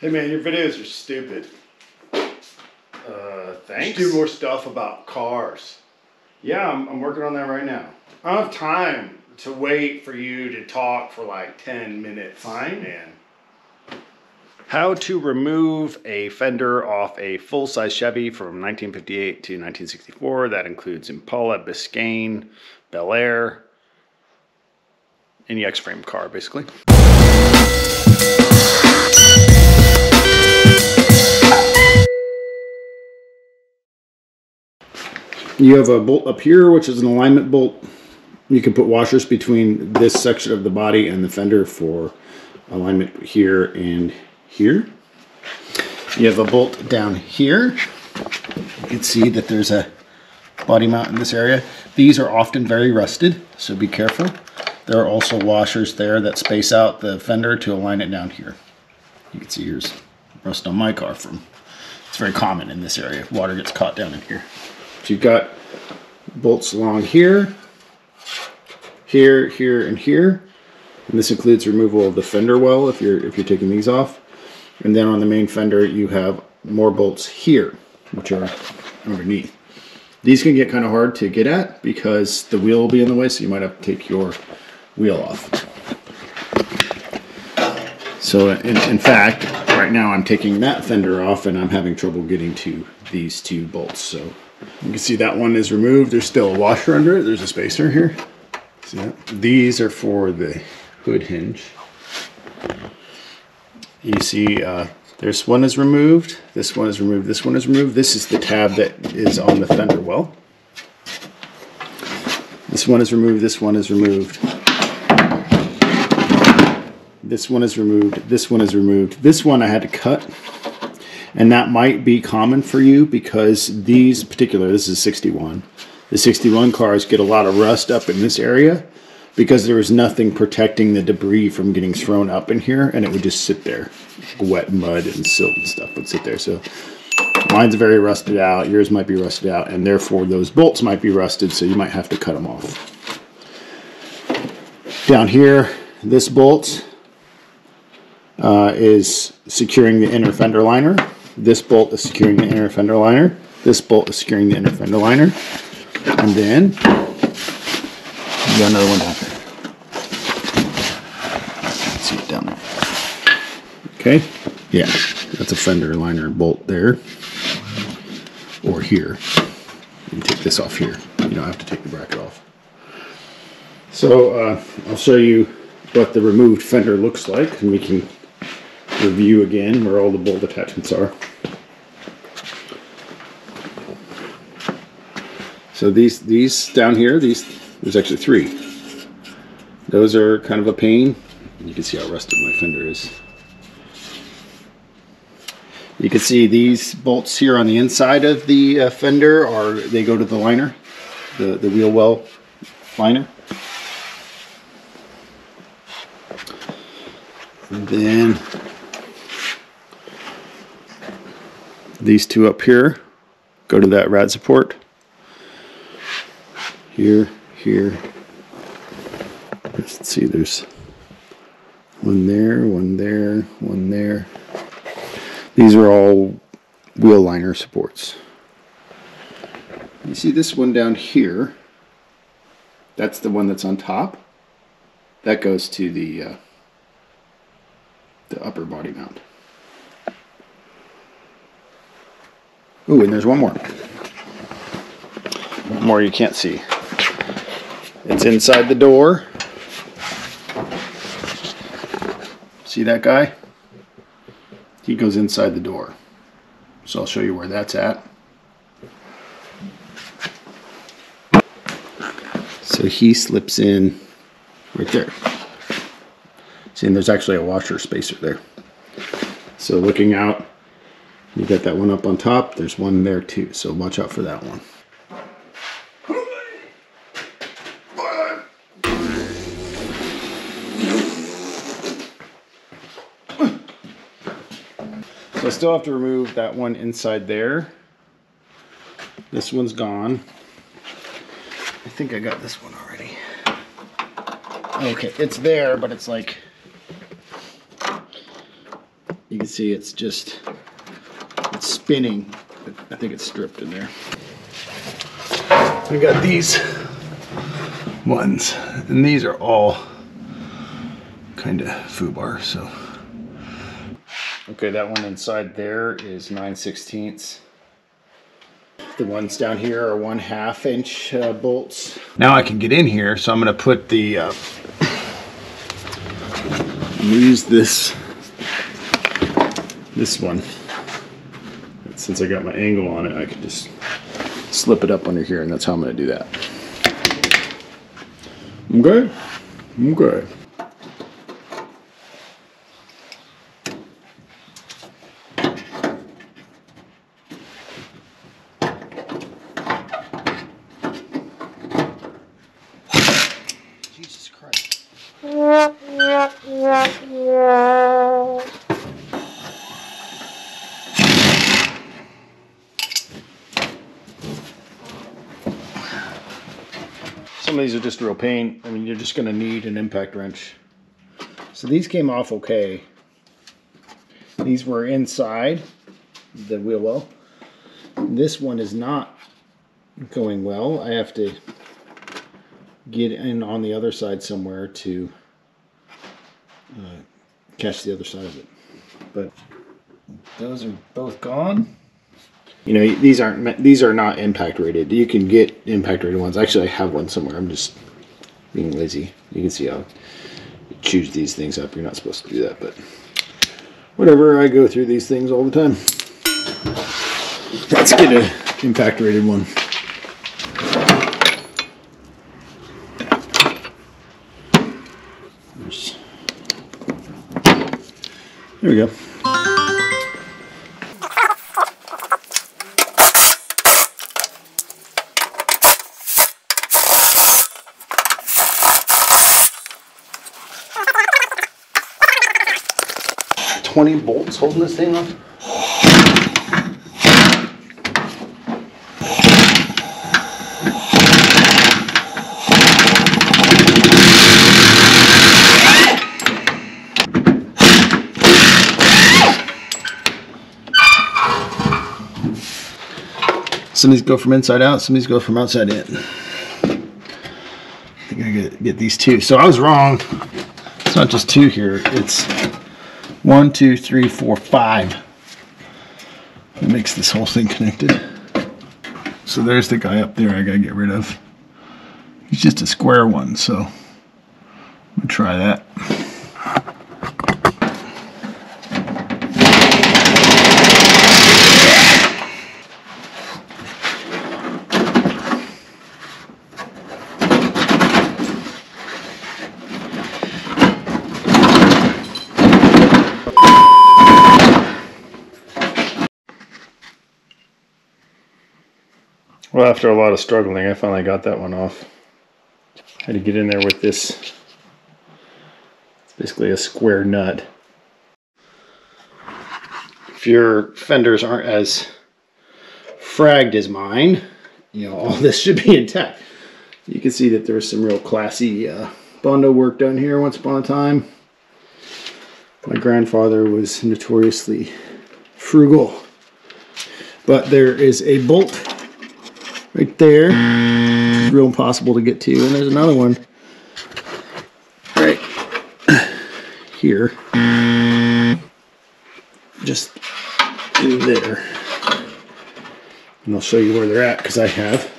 Hey man, your videos are stupid. Thanks. Just do more stuff about cars. Yeah, I'm working on that right now. I don't have time to wait for you to talk for like 10 minutes. Fine. Man. How to remove a fender off a full-size Chevy from 1958 to 1964. That includes Impala, Biscayne, Bel Air, any X-frame car, basically. You have a bolt up here, which is an alignment bolt. You can put washers between this section of the body and the fender for alignment here and here. You have a bolt down here. You can see that there's a body mount in this area. These are often very rusted, so be careful. There are also washers there that space out the fender to align it down here. You can see here's rust on my car from, it's very common in this area. Water gets caught down in here. So you've got bolts along here, here, here, and here. And this includes removal of the fender well if you're taking these off. And then on the main fender you have more bolts here, which are underneath. These can get kind of hard to get at because the wheel will be in the way, so you might have to take your wheel off. So in fact, right now I'm taking that fender off and I'm having trouble getting to these two bolts. So you can see that one is removed. There's still a washer under it. There's a spacer here. See that? These are for the hood hinge. You see there's one is removed, this one is removed, this one is removed. This is the tab that is on the fender well. This one is removed, this one is removed. This one is removed, this one is removed. This one I had to cut. And that might be common for you because these particular, this is 61. The 61 cars get a lot of rust up in this area because there was nothing protecting the debris from getting thrown up in here, and it would just sit there. Wet mud and silt and stuff would sit there. So mine's very rusted out, yours might be rusted out, and therefore those bolts might be rusted, so you might have to cut them off. Down here, this bolt is securing the inner fender liner. This bolt is securing the inner fender liner. This bolt is securing the inner fender liner. And then you got another one down here. Let's see it down there. Okay, yeah, that's a fender liner bolt there. Or here. You can take this off here. You don't have to take the bracket off. So I'll show you what the removed fender looks like, and we can review again where all the bolt attachments are. So these down here, there's actually three. Those are kind of a pain. You can see how rusted my fender is. You can see these bolts here on the inside of the fender they go to the liner, the wheel well liner. And then these two up here go to that rad support. Here, here. Let's see, there's one there, one there, one there. These are all wheel liner supports. You see this one down here? That's the one that's on top. That goes to the upper body mount. Ooh, and there's one more. One more you can't see. It's inside the door. See that guy? He goes inside the door. So I'll show you where that's at. So he slips in right there. See, and there's actually a washer spacer there. So looking out, you got that one up on top. There's one there too, so watch out for that one. So I still have to remove that one inside there. This one's gone. I think I got this one already. Okay, it's there, but it's like You can see it's spinning. I think it's stripped in there. We got these ones, and these are all kind of foobar, so. Okay, that one inside there is 9/16. The ones down here are 1/2 inch bolts. Now I can get in here, so I'm gonna put the, use this one. Since I got my angle on it, I can just slip it up under here, and that's how I'm gonna do that. Okay, okay. Jesus Christ. Some of these are just real pain. I mean, you're just gonna need an impact wrench. So these came off okay. These were inside the wheel well. This one is not going well. I have to get in on the other side somewhere to catch the other side of it. But those are both gone. You know, these are not impact rated. You can get impact rated ones. Actually, I have one somewhere. I'm just being lazy. You can see how you choose these things up. You're not supposed to do that, but whatever. I go through these things all the time. Let's get an impact rated one. There we go. $20 bolts holding this thing on. Some of these go from inside out, some of these go from outside in. I think I gotta get these two. So I was wrong. It's not just two here, it's 1, 2, 3, 4, 5. It makes this whole thing connected. So there's the guy up there I gotta get rid of. He's just a square one, so I'm gonna try that. Well, after a lot of struggling, I finally got that one off. Had to get in there with this. It's basically a square nut. If your fenders aren't as fragged as mine, you know, all this should be intact. You can see that there's some real classy Bondo work done here once upon a time. My grandfather was notoriously frugal. But there is a bolt right there. It's real impossible to get to. And there's another one right here. Just in there. And I'll show you where they're at because I have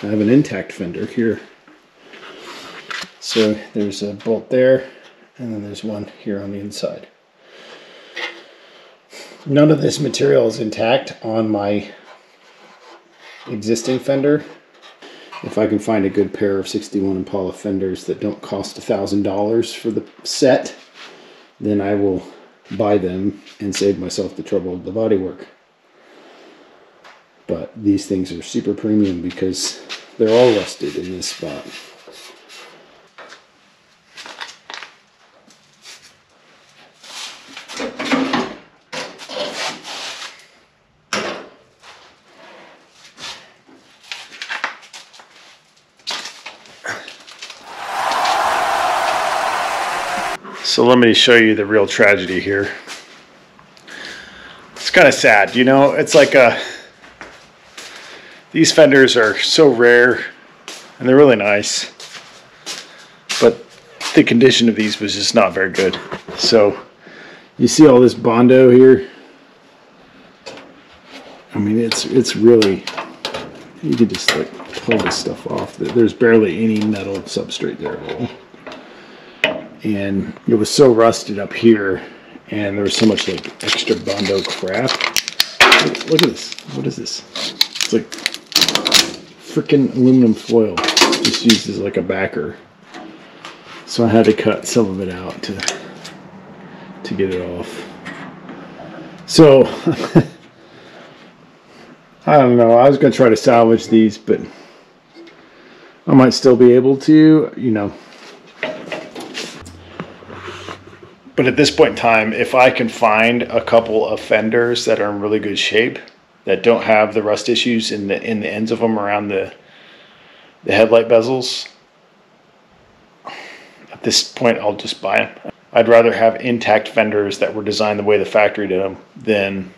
an intact fender here. So there's a bolt there, and then there's one here on the inside. None of this material is intact on my existing fender. If I can find a good pair of 61 Impala fenders that don't cost $1,000 for the set, then I will buy them and save myself the trouble of the body work. But these things are super premium because they're all rusted in this spot. So let me show you the real tragedy here. It's kind of sad, you know. It's like these fenders are so rare, and they're really nice, but the condition of these was just not very good. So you see all this Bondo here? I mean, it's really, you could just like pull this stuff off. There's barely any metal substrate there at all. And it was so rusted up here, and there was so much like extra Bondo crap. Look at this. What is this? It's like freaking aluminum foil, just used as like a backer. So I had to cut some of it out to get it off. So I don't know. I was going to try to salvage these, but I might still be able to, you know. But at this point in time, if I can find a couple of fenders that are in really good shape, that don't have the rust issues in the ends of them around the headlight bezels, at this point I'll just buy them. I'd rather have intact fenders that were designed the way the factory did them than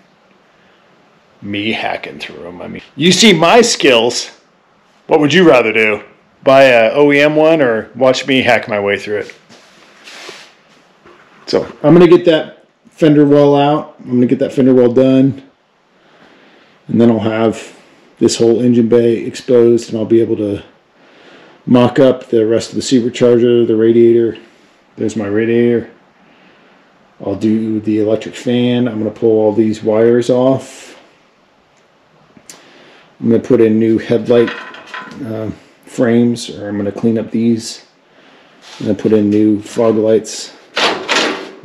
me hacking through them. I mean, you see my skills. What would you rather do? Buy a OEM one or watch me hack my way through it? So I'm going to get that fender well out. I'm going to get that fender well done. And then I'll have this whole engine bay exposed, and I'll be able to mock up the rest of the supercharger, the radiator. There's my radiator. I'll do the electric fan. I'm going to pull all these wires off. I'm going to put in new headlight frames, or I'm going to clean up these. I'm going to put in new fog lights.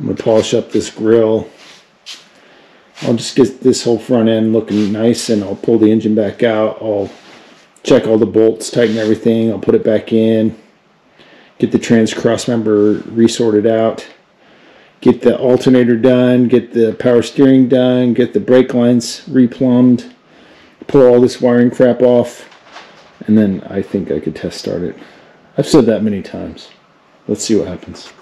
I'm going to polish up this grill. I'll just get this whole front end looking nice, and I'll pull the engine back out. I'll check all the bolts, tighten everything. I'll put it back in. Get the trans cross member resorted out. Get the alternator done. Get the power steering done. Get the brake lines replumbed. Pull all this wiring crap off. And then I think I could test start it. I've said that many times. Let's see what happens.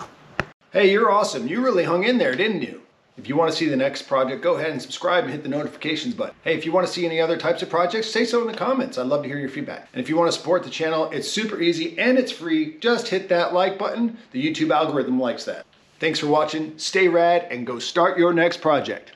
Hey, you're awesome. You really hung in there, didn't you? If you want to see the next project, go ahead and subscribe and hit the notifications button. Hey, if you want to see any other types of projects, say so in the comments. I'd love to hear your feedback. And if you want to support the channel, it's super easy and it's free. Just hit that like button. The YouTube algorithm likes that. Thanks for watching. Stay rad and go start your next project.